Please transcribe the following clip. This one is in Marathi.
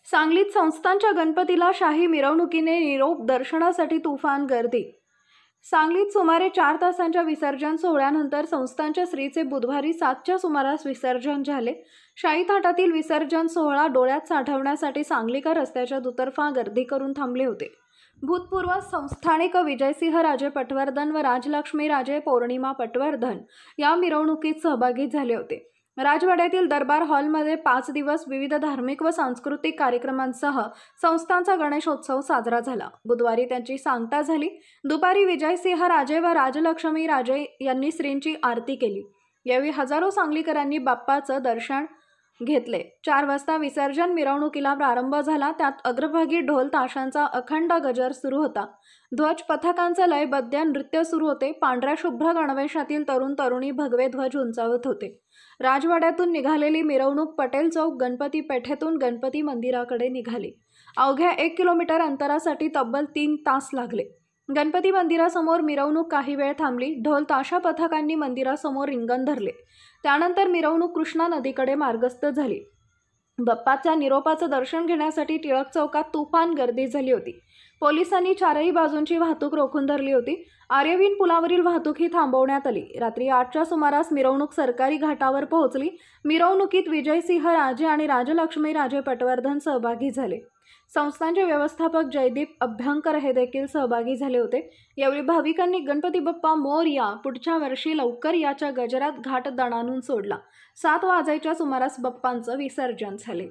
सांगलीत संस्थांच्या गणपतीला शाही मिरवणुकीने निरोप दर्शनासाठी तुफान गर्दी। सांगलीत सुमारे 4 तासांच्या विसर्जन सोहळ्यानंतर संस्थांच्या श्रीचे बुधवारी 7च्या सुमारास विसर्जन झाले। शाही थाटातील विसर्जन सोहळा डोळ्यात साठवण्यासाठी सांगलीकर रस्त्याच्या दुतर्फा गर्दी करून थांबले होते। भूतपूर्व संस्थानिक विजयसिंह राजे पटवर्धन व राजलक्ष्मी राजे पौर्णिमा पटवर्धन या मिरवणुकीत सहभागी झाले होते। राजवाड्यातील दरबार हॉलमध्ये 5 दिवस विविध धार्मिक व सांस्कृतिक कार्यक्रमांसह संस्थांचा गणेशोत्सव साजरा झाला। बुधवारी त्यांची सांगता झाली। दुपारी विजयसिंह राजे व राजलक्ष्मी राजे यांनी श्रींची आरती केली। यावेळी हजारो सांगलीकरांनी बाप्पाचं दर्शन घेतले। 4 वाजता विसर्जन मिरवणुकीला प्रारंभ झाला। त्यात अग्रभागी ढोल ताशांचा अखंड गजर सुरू होता। ध्वज पथकांचे लयबद्ध नृत्य सुरू होते। पांढऱ्या शुभ्र गणवेशातील तरुण तरुणी भगवे ध्वज उंचावत होते। राजवाड्यातून निघालेली मिरवणूक पटेल चौक गणपती पेठेतून गणपती मंदिराकडे निघाली। अवघ्या 1 किलोमीटर अंतरासाठी तब्बल 3 तास लागले। गणपती मंदिरासमोर मिरवणूक काही वेळ थांबली। ढोल ताशा पथकांनी मंदिरासमोर रिंगण धरले। त्यानंतर मिरवणूक कृष्णा नदीकडे मार्गस्थ झाली। बाप्पाच्या निरोपाचं दर्शन घेण्यासाठी टिळक चौकात तुफान गर्दी झाली होती। पोलिसांनी 4ही बाजूंची वाहतूक रोखून धरली होती। आर्यवीन पुलावरील वाहतूक ही थांबवण्यात आली। रात्री 8च्या सुमारास मिरवणूक सरकारी घाटावर पोहोचली। मिरवणुकीत विजयसिंह राजे आणि राजलक्ष्मी राजे पटवर्धन सहभागी झाले। संस्थांचे व्यवस्थापक जयदीप अभ्यंकर हे देखील सहभागी झाले होते। यावेळी भाविकांनी गणपती बाप्पा मोरया, पुढच्या वर्षी लवकर याच्या गजरात घाट दणाणून सोडला। 7 वाजायच्या सुमारास बाप्पांचं विसर्जन झाले।